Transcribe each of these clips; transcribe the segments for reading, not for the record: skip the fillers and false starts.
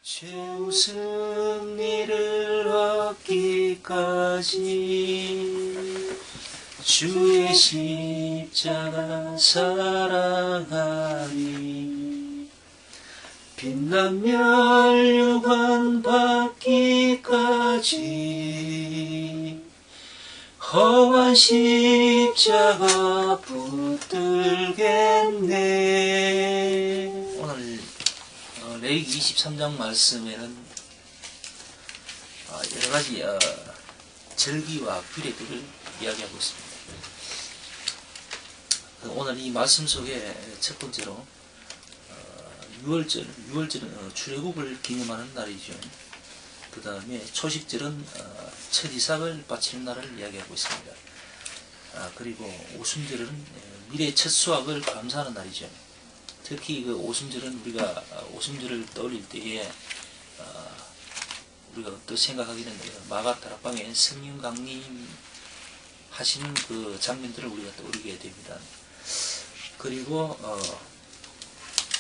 최우승 이를 얻기까지 주의 십자가 사랑하니 빛나면 유관 받기까지 험한 십자가 붙들겠네. 오늘 레위기 23장 말씀에는 여러가지 절기와 규례들을 이야기하고 있습니다. 오늘 이 말씀 속에 첫 번째로 6월절은 출애굽을 기념하는 날이죠. 그 다음에 초식절은 첫 이삭을 바치는 날을 이야기하고 있습니다. 그리고 오순절은 미래 첫 수확을 감사하는 날이죠. 특히 그 오순절은 우리가 오순절을 떠올릴 때에 우리가 또 생각하기는 마가 다락방에 성령 강림 하시는 그 장면들을 우리가 떠올리게 됩니다. 그리고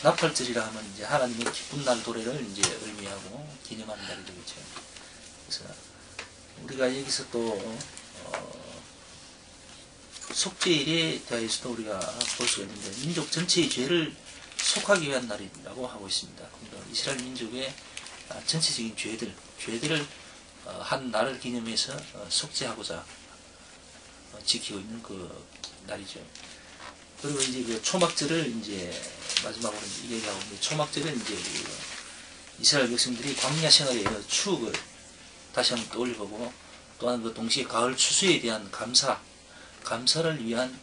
나팔절이라 하면 이제 하나님의 기쁜 날 도래를 이제 의미하고 기념하는 날이 되겠죠. 그래서 우리가 여기서 또 속죄일에 대해서도 우리가 볼 수가 있는데 민족 전체의 죄를 속하기 위한 날이라고 하고 있습니다. 그러니까 이스라엘 민족의 전체적인 죄들을 한 날을 기념해서 속죄하고자 지키고 있는 그 날이죠. 그리고 이제 그 초막절을 이제 마지막으로 얘기하고 있는데, 초막절은 이제 이스라엘 백성들이 광야 생활의 추억을 다시 한번 떠올려보고, 또한 그 동시에 가을 추수에 대한 감사를 위한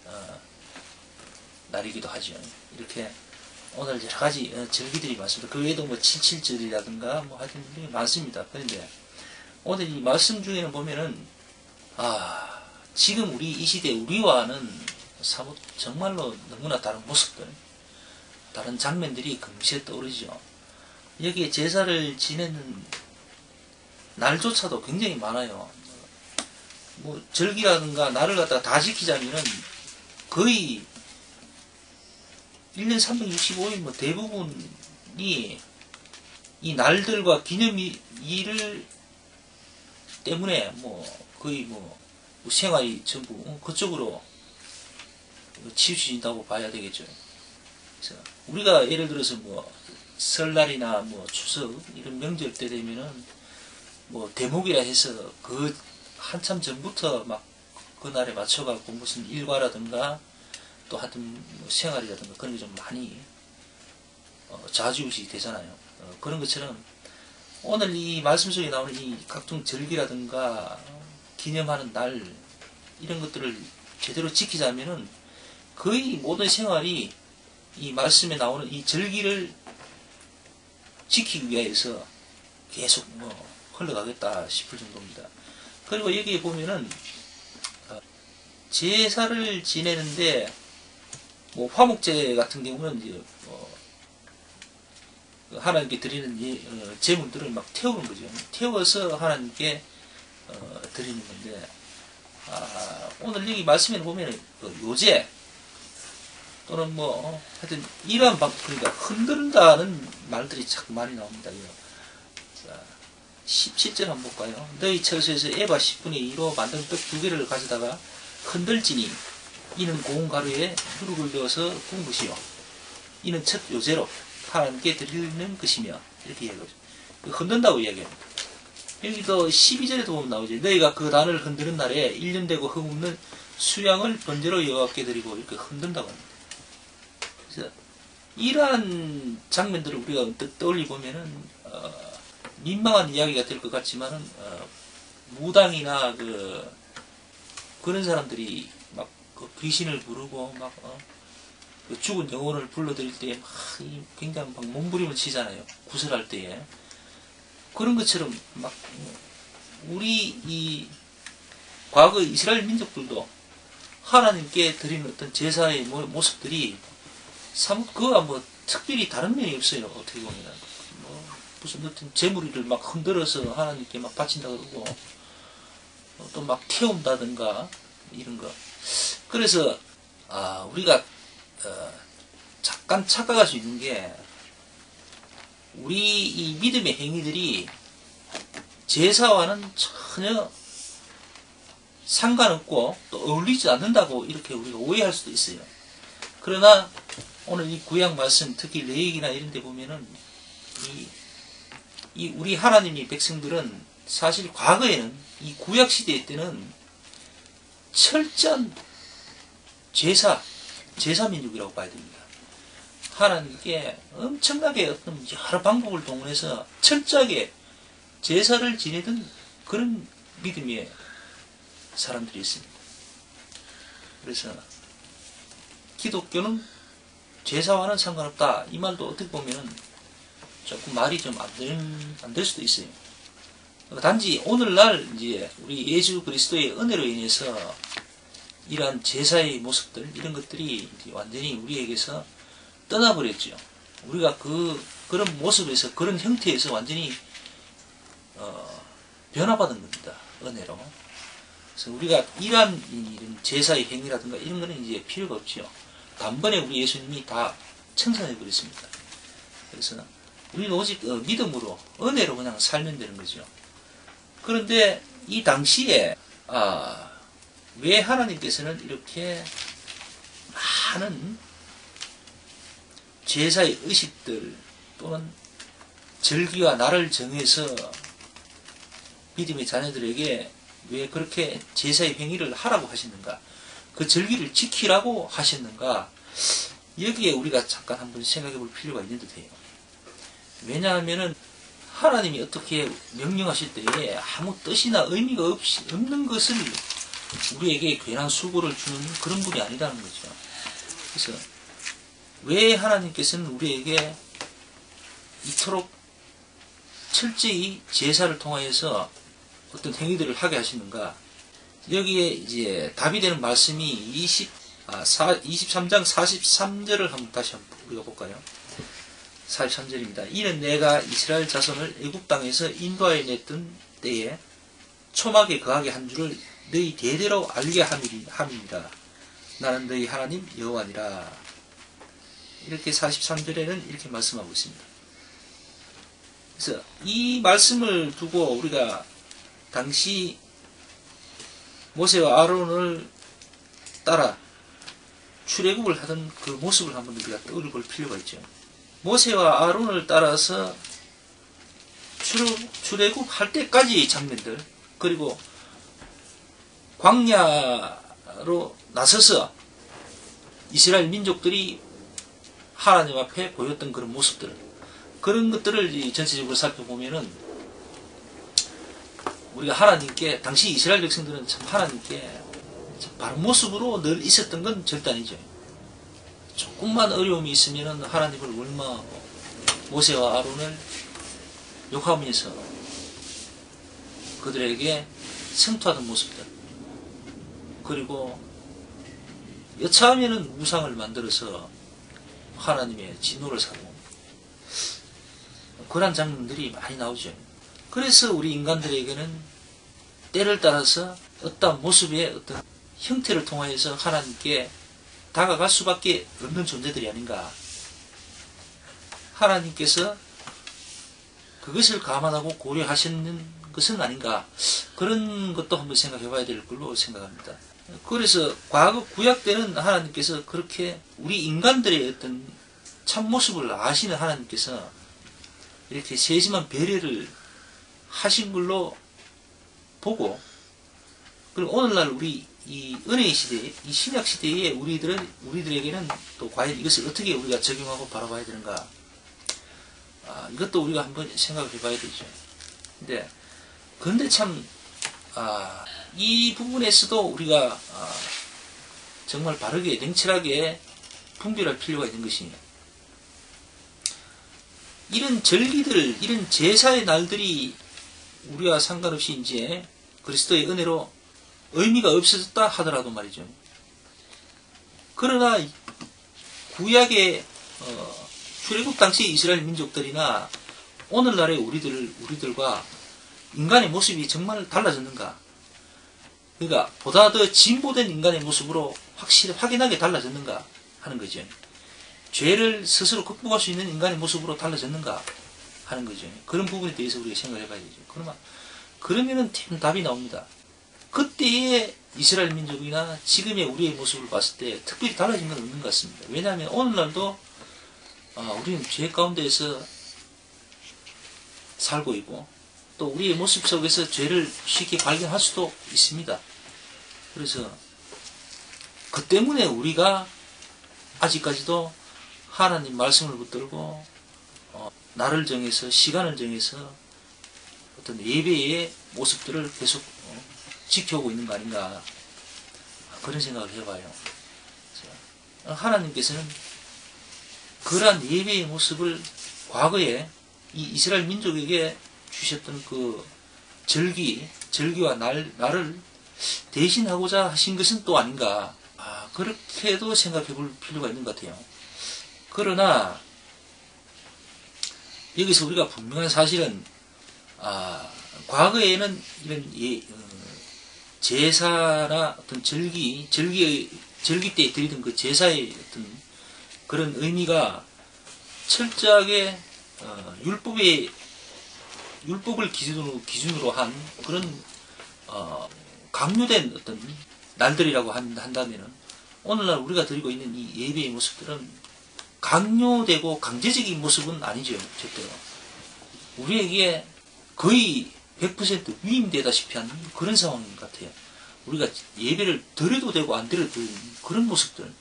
날이기도 하죠. 이렇게 오늘 여러 가지 절기들이 많습니다. 그 외에도 뭐 77절이라든가 뭐 하여튼 많습니다. 그런데 오늘 이 말씀 중에는 보면은 지금 우리 이 시대 우리와는 사뭇 정말로 너무나 다른 모습들, 다른 장면들이 금세 떠오르죠. 여기에 제사를 지내는 날조차도 굉장히 많아요. 뭐 절기라든가 날을 갖다가 다 지키자면은 거의 1년 365일 뭐 대부분이 이 날들과 기념일을 때문에 뭐 거의 뭐 생활이 전부 그쪽으로 치우쳐진다고 봐야 되겠죠. 그래서 우리가 예를 들어서 뭐 설날이나 뭐 추석 이런 명절 때 되면은 뭐 대목이라 해서 그 한참 전부터 막 그날에 맞춰갖고 무슨 일과라든가 또 하여튼 뭐 생활이라든가 그런 게 좀 많이 좌지우지 되잖아요. 그런 것처럼 오늘 이 말씀 속에 나오는 이 각종 절기라든가 기념하는 날 이런 것들을 제대로 지키자면은 거의 모든 생활이 이 말씀에 나오는 이 절기를 지키기 위해서 계속 뭐 흘러가겠다 싶을 정도입니다. 그리고 여기에 보면은 제사를 지내는데 뭐 화목제 같은 경우는 이제 하나님께 드리는 제물들을 막 태우는 거죠. 태워서 하나님께 드리는 건데 오늘 여기 말씀에 보면 요제 또는 뭐 하여튼 이러한 그러니까 흔든다는 말들이 자꾸 많이 나옵니다. 자, 17절 한번 볼까요? 너희 처소에서 에바 10분의 2로 만든 떡 2개를 가져다가 흔들지니 이는 고운 가루에 누룩을 넣어서 구운 것이요 이는 첫 요제로 하나님께 드리는 것이며 이렇게 이야기하죠. 흔든다고 이야기합니다. 여기도 12절에도 보면 나오죠. 너희가 그 단을 흔드는 날에 1년 되고 흠없는 수양을 번제로 여호와께 드리고 이렇게 흔든다고 합니다. 그래서 이러한 장면들을 우리가 떠올리 보면은 민망한 이야기가 될 것 같지만은 무당이나 그런 사람들이 막 귀신을 부르고 막 죽은 영혼을 불러들일 때에 막 굉장히 막 몸부림을 치잖아요. 구설할 때에. 그런 것처럼 막 우리 이 과거 이스라엘 민족들도 하나님께 드리는 어떤 제사의 모습들이 사뭇 그와 뭐 특별히 다른 면이 없어요. 어떻게 보면 뭐 무슨 어떤 제물을 막 흔들어서 하나님께 막 바친다 그러고 또 막 태운다든가 이런 거. 그래서 우리가 잠깐 착각할 수 있는 게 우리 이 믿음의 행위들이 제사와는 전혀 상관없고 또 어울리지 않는다고 이렇게 우리가 오해할 수도 있어요. 그러나 오늘 이 구약 말씀, 특히 레위기나 이런 데 보면은 이 우리 하나님의 백성들은 사실 과거에는 이 구약 시대 때는 철저한 제사 민족이라고 봐야 됩니다. 하나님께 엄청나게 어떤 여러 방법을 동원해서 철저하게 제사를 지내던 그런 믿음의 사람들이 있습니다. 그래서 기독교는 제사와는 상관없다. 이 말도 어떻게 보면은 조금 말이 좀 안 될 수도 있어요. 단지 오늘날 이제 우리 예수 그리스도의 은혜로 인해서 이러한 제사의 모습들, 이런 것들이 이제 완전히 우리에게서 떠나버렸죠. 우리가 그런 모습에서, 그런 형태에서 완전히 변화받은 겁니다. 은혜로. 그래서 우리가 이런 제사의 행위라든가 이런 거는 이제 필요가 없죠. 단번에 우리 예수님이 다 청산해 버렸습니다. 그래서 우리는 오직 믿음으로, 은혜로 그냥 살면 되는 거죠. 그런데 이 당시에 왜 하나님께서는 이렇게 많은 제사의 의식들 또는 절기와 날을 정해서 믿음의 자녀들에게 왜 그렇게 제사의 행위를 하라고 하시는가, 그 절기를 지키라고 하셨는가, 여기에 우리가 잠깐 한번 생각해 볼 필요가 있는 듯해요. 왜냐하면은 하나님이 어떻게 명령하실 때에 아무 뜻이나 의미가 없는 것을 우리에게 괜한 수고를 주는 그런 분이 아니라는 거죠. 그래서 왜 하나님께서는 우리에게 이토록 철저히 제사를 통하여서 어떤 행위들을 하게 하시는가? 여기에 이제 답이 되는 말씀이 23장 43절을 한번 다시 한번 우리가 볼까요? 43절입니다. 이는 내가 이스라엘 자손을 애굽 땅에서 인도하여 냈던 때에 초막에 거하게 한 줄을 너희 대대로 알게 함이니라. 나는 너희 하나님 여호와니라. 이렇게 43절에는 이렇게 말씀하고 있습니다. 그래서 이 말씀을 두고 우리가 당시 모세와 아론을 따라 출애굽을 하던 그 모습을 한번 우리가 떠올릴 필요가 있죠. 모세와 아론을 따라서 출애굽할 때까지의 장면들, 그리고 광야로 나서서 이스라엘 민족들이 하나님 앞에 보였던 그런 모습들, 그런 것들을 전체적으로 살펴보면은 우리가 하나님께, 당시 이스라엘 백성들은 참 하나님께 참 바른 모습으로 늘 있었던 건 절대 아니죠. 조금만 어려움이 있으면 하나님을 원망하고 모세와 아론을 욕하면서 그들에게 성토하던 모습들, 그리고 여차하면 우상을 만들어서 하나님의 진노를 사고, 그런 장면들이 많이 나오죠. 그래서 우리 인간들에게는 때를 따라서 어떤 모습의 어떤 형태를 통하여서 하나님께 다가갈 수밖에 없는 존재들이 아닌가. 하나님께서 그것을 감안하고 고려하시는 것은 아닌가. 그런 것도 한번 생각해 봐야 될 걸로 생각합니다. 그래서 과거 구약 때는 하나님께서 그렇게 우리 인간들의 어떤 참모습을 아시는 하나님께서 이렇게 세심한 배려를 하신 걸로 보고, 그리고 오늘날 우리 이 은혜의 시대, 이 신약 시대에 우리들에게는 또 과연 이것을 어떻게 우리가 적용하고 바라봐야 되는가. 이것도 우리가 한번 생각을 해봐야 되죠. 그런데 참, 이 부분에서도 우리가 정말 바르게, 냉철하게 분별할 필요가 있는 것이, 이런 절기들, 이런 제사의 날들이 우리와 상관없이 이제 그리스도의 은혜로 의미가 없어졌다 하더라도 말이죠. 그러나 구약의 출애굽 당시 이스라엘 민족들이나 오늘날의 우리들과 인간의 모습이 정말 달라졌는가? 그러니까 보다 더 진보된 인간의 모습으로 확연하게 달라졌는가 하는 거죠. 죄를 스스로 극복할 수 있는 인간의 모습으로 달라졌는가? 하는 거죠. 그런 부분에 대해서 우리가 생각해 봐야 되죠. 그러면은 답이 나옵니다. 그때의 이스라엘 민족이나 지금의 우리의 모습을 봤을 때 특별히 달라진 건 없는 것 같습니다. 왜냐하면 오늘날도 우리는 죄 가운데에서 살고 있고 또 우리의 모습 속에서 죄를 쉽게 발견할 수도 있습니다. 그래서 그 때문에 우리가 아직까지도 하나님 말씀을 붙들고 날을 정해서 시간을 정해서 어떤 예배의 모습들을 계속 지켜오고 있는 거 아닌가 그런 생각을 해봐요. 하나님께서는 그러한 예배의 모습을 과거에 이 이스라엘 민족에게 주셨던 그 절기와 날을 대신하고자 하신 것은 또 아닌가 그렇게도 생각해 볼 필요가 있는 것 같아요. 그러나 여기서 우리가 분명한 사실은 과거에는 이런 제사나 어떤 절기 때 드리던 그 제사의 어떤 그런 의미가 철저하게 율법을 기준으로 한 그런 강요된 어떤 날들이라고 한다면은 오늘날 우리가 드리고 있는 이 예배의 모습들은 강요되고 강제적인 모습은 아니죠. 절대로. 우리에게 거의 100% 위임되다시피 하는 그런 상황인 것 같아요. 우리가 예배를 드려도 되고 안 드려도 되는 그런 모습들.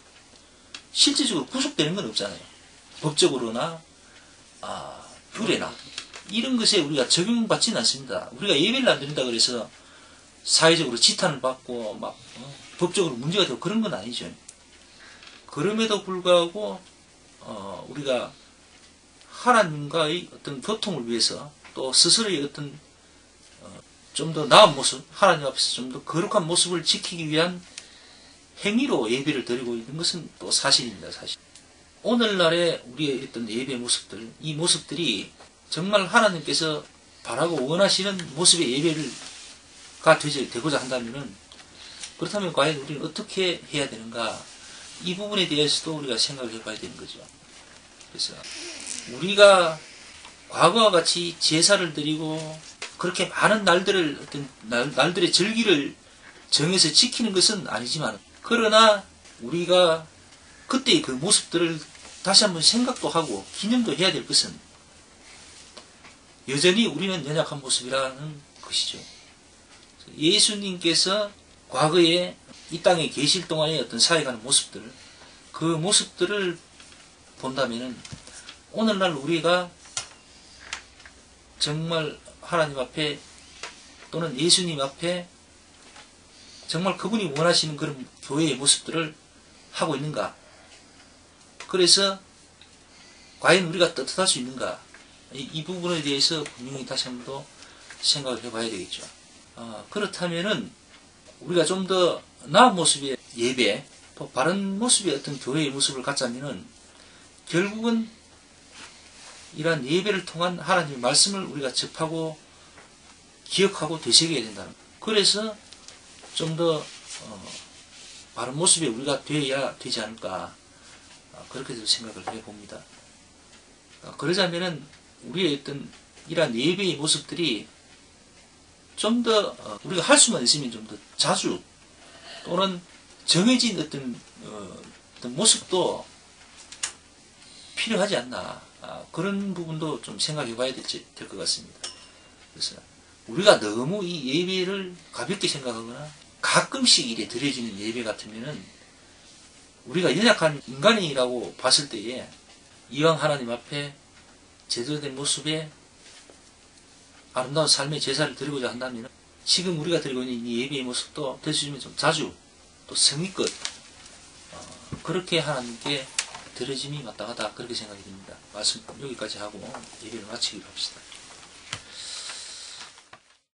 실제적으로 구속되는 건 없잖아요. 법적으로나 규례나 이런 것에 우리가 적용받지는 않습니다. 우리가 예배를 안 드린다 그래서 사회적으로 지탄을 받고 법적으로 문제가 되고 그런 건 아니죠. 그럼에도 불구하고 우리가 하나님과의 어떤 교통을 위해서 또 스스로의 어떤 좀 더 나은 모습, 하나님 앞에서 좀 더 거룩한 모습을 지키기 위한 행위로 예배를 드리고 있는 것은 또 사실입니다. 사실. 오늘날의 우리의 어떤 예배 모습들, 이 모습들이 정말 하나님께서 바라고 원하시는 모습의 예배가 되고자 한다면은 그렇다면 과연 우리는 어떻게 해야 되는가? 이 부분에 대해서도 우리가 생각을 해봐야 되는 거죠. 그래서 우리가 과거와 같이 제사를 드리고 그렇게 많은 날들을 어떤 날들의 절기를 정해서 지키는 것은 아니지만 그러나 우리가 그때의 그 모습들을 다시 한번 생각도 하고 기념도 해야 될 것은 여전히 우리는 연약한 모습이라는 것이죠. 예수님께서 과거에 이 땅에 계실 동안의 어떤 사역하는 모습들, 그 모습들을 본다면은 오늘날 우리가 정말 하나님 앞에 또는 예수님 앞에 정말 그분이 원하시는 그런 교회의 모습들을 하고 있는가? 그래서 과연 우리가 떳떳할 수 있는가? 이 부분에 대해서 분명히 다시 한 번 더 생각을 해봐야 되겠죠. 그렇다면은 우리가 좀 더 나은 모습의 예배, 또 바른 모습의 어떤 교회의 모습을 갖자면은 결국은 이러한 예배를 통한 하나님의 말씀을 우리가 접하고 기억하고 되새겨야 된다는 거예요. 그래서 좀 더 바른 모습의 우리가 되어야 되지 않을까 그렇게 생각을 해봅니다. 그러자면은 우리의 어떤 이러한 예배의 모습들이 좀 더 우리가 할 수만 있으면 좀 더 자주 또는 정해진 어떤 모습도 필요하지 않나 그런 부분도 좀 생각해 봐야 될 것 같습니다. 그래서 우리가 너무 이 예배를 가볍게 생각하거나 가끔씩 이래 드려지는 예배 같으면은 우리가 연약한 인간이라고 봤을 때에 이왕 하나님 앞에 제대로 된 모습의 아름다운 삶의 제사를 드리고자 한다면 지금 우리가 드리고 있는 이 예배의 모습도 될 수 있으면 좀 자주 또 성의껏 그렇게 하나님께 드려짐이 마땅하다 그렇게 생각이 듭니다. 말씀 여기까지 하고 예배를 마치기로 합시다.